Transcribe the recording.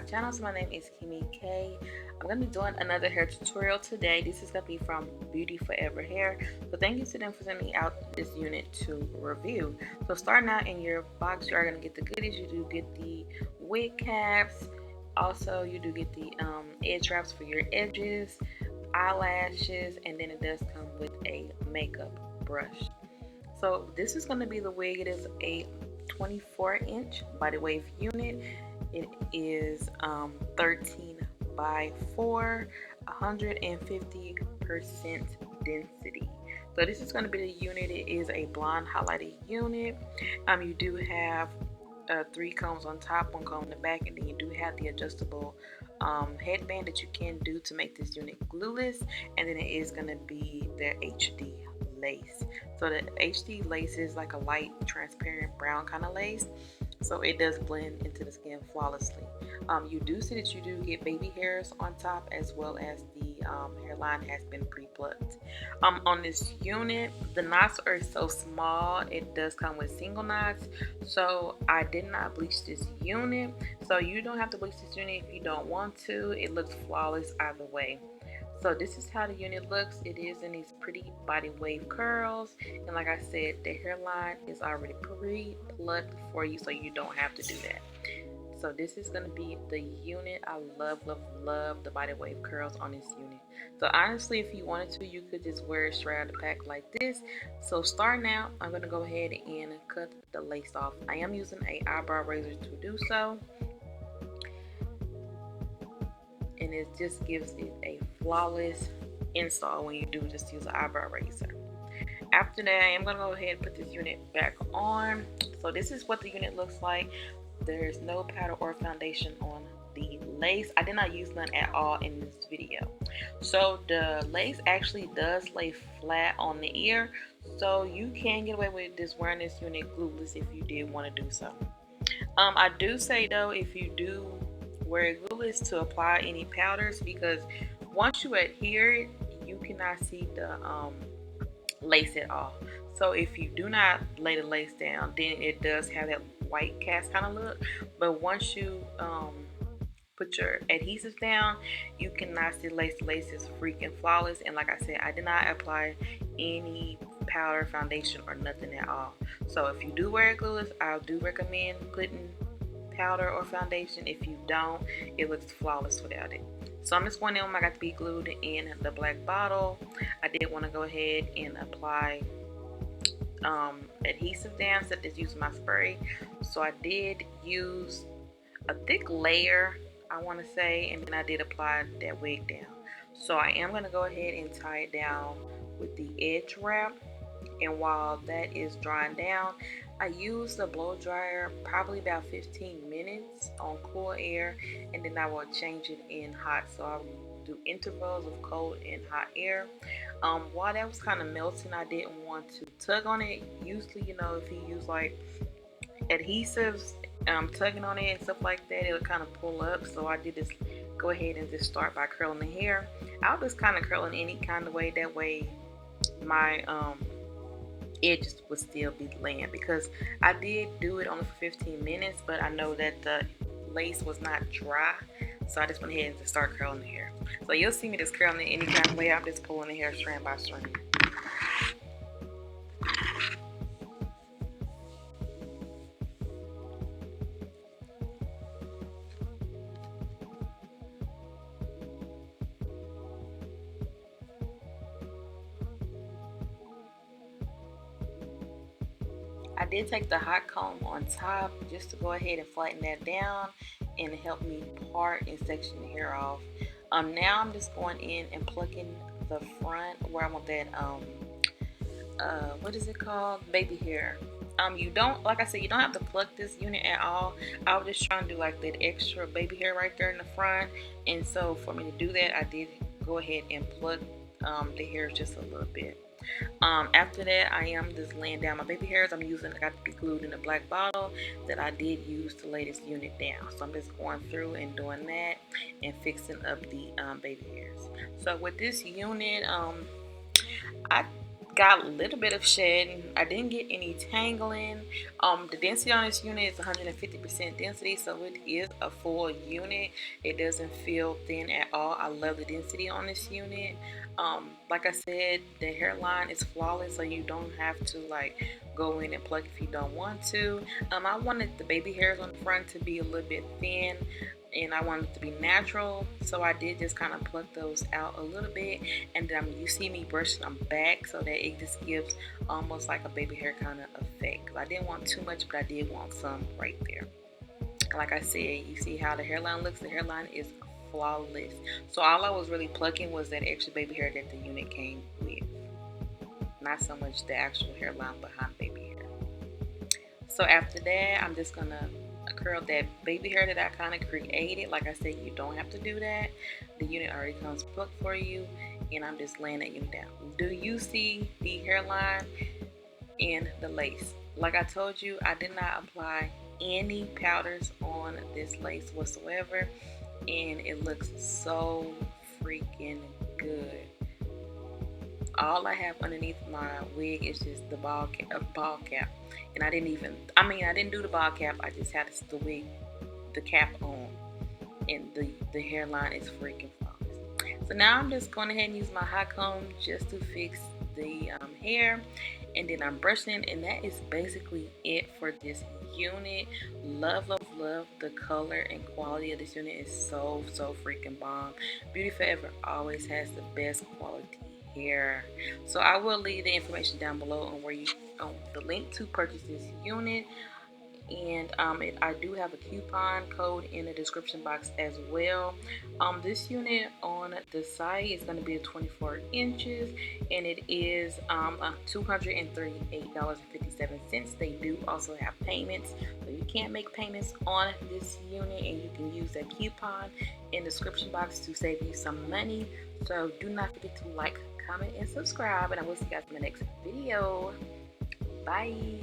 my channel. So my name is Keymee K. I'm going to be doing another hair tutorial today. This is going to be from Beauty Forever Hair. So thank you to them for sending me out this unit to review. So starting out in your box, you are going to get the goodies. You do get the wig caps. Also, you do get the edge wraps for your edges, eyelashes, and then it does come with a makeup brush. So this is going to be the wig. It is a 24-inch body wave unit. It is 13 by 4, 150% density. So this is going to be the unit. It is a blonde highlighted unit. You do have 3 combs on top, 1 comb in the back, and then you do have the adjustable headband that you can do to make this unit glueless. And then it is going to be the HD lace. So the HD lace is like a light transparent brown kind of lace, so it does blend into the skin flawlessly. You do see that you do get baby hairs on top, as well as the hairline has been pre-plucked. On this unit, the knots are so small. It does come with single knots, so I did not bleach this unit. So you don't have to bleach this unit if you don't want to. It looks flawless either way. So this is how the unit looks. It is in these pretty body wave curls, and like I said, the hairline is already pre-plucked for you, so you don't have to do that. So this is going to be the unit. I love the body wave curls on this unit. So honestly, if you wanted to, you could just wear it straight out of the pack like this. So starting out, I'm going to go ahead and cut the lace off. I am using an eyebrow razor to do so, and it just gives it a flawless install when you do just use an eyebrow razor. After that, I am going to go ahead and put this unit back on. So this is what the unit looks like. There's no powder or foundation on the lace. I did not use none at all in this video. So the lace actually does lay flat on the ear, so you can get away with just wearing this unit glueless if you did want to do so. I do say though, if you do wear glueless, to apply any powders, because once you adhere it, you cannot see the lace at all. So if you do not lay the lace down, then it does have that white cast kind of look. But once you put your adhesive down, you cannot see the lace. The lace is freaking flawless. And like I said, I did not apply any powder, foundation, or nothing at all. So if you do wear it glueless, I do recommend putting powder or foundation. If you don't, it looks flawless without it. So I'm just going in. I got to be glued in the black bottle. I did want to go ahead and apply adhesive down instead of just using my spray. So I did use a thick layer, I want to say, and then I did apply that wig down. So I am going to go ahead and tie it down with the edge wrap. And while that is drying down, I use the blow dryer probably about 15 minutes on cool air, and then I will change it in hot. So I'll do intervals of cold and hot air. While that was kind of melting, I didn't want to tug on it. Usually, you know, if you use like adhesives, tugging on it and stuff like that, it would kind of pull up. So I did just go ahead and just start by curling the hair. I'll just kind of curl in any kind of way. That way my edges would still be laying, because I did do it only for 15 minutes, but I know that the lace was not dry, so I just went ahead and just start curling the hair. So you'll see me just curling it any kind of way. I'm just pulling the hair strand by strand. I did take the hot comb on top just to go ahead and flatten that down and help me part and section the hair off. Now I'm just going in and plucking the front where I want that what is it called, baby hair. You don't, like I said, you don't have to pluck this unit at all. I was just trying to do like that extra baby hair right there in the front, and so for me to do that, I did go ahead and pluck the hair just a little bit. After that, I am just laying down my baby hairs. I'm using, I got to be glued in a black bottle that I did use to lay this unit down. So I'm just going through and doing that and fixing up the baby hairs. So with this unit, I got a little bit of shedding. I didn't get any tangling. The density on this unit is 150% density, so it is a full unit. It doesn't feel thin at all. I love the density on this unit. Like I said, the hairline is flawless, so you don't have to like go in and pluck if you don't want to. I wanted the baby hairs on the front to be a little bit thin, and I wanted it to be natural, so I did just kind of pluck those out a little bit, and then you see me brushing them back so that it just gives almost like a baby hair kind of effect. I didn't want too much, but I did want some right there. Like I said, you see how the hairline looks. The hairline is flawless. So all I was really plucking was that extra baby hair that the unit came with, not so much the actual hairline behind baby hair. So after that, I'm just gonna curl that baby hair that I kind of created. Like I said, you don't have to do that. The unit already comes plucked for you, and I'm just laying that unit down. Do you see the hairline and the lace? Like I told you, I did not apply any powders on this lace whatsoever, and it looks so freaking good. All I have underneath my wig is just the ball cap, and I didn't do the ball cap. I just had the wig, the cap on, and the hairline is freaking flawless. So now I'm just going ahead and use my hot comb just to fix the hair, and then I'm brushing, and that is basically it for this unit. Love, love, love the color and quality of this unit. Is so freaking bomb. Beauty Forever always has the best quality hair. So I will leave the information down below on where you on the link to purchase this unit, and I do have a coupon code in the description box as well. This unit on the site is going to be 24 inches, and it is $238.57. They do also have payments, so you can make payments on this unit, and you can use that coupon in the description box to save you some money. So do not forget to like, comment, and subscribe, and I will see you guys in the next video. Bye.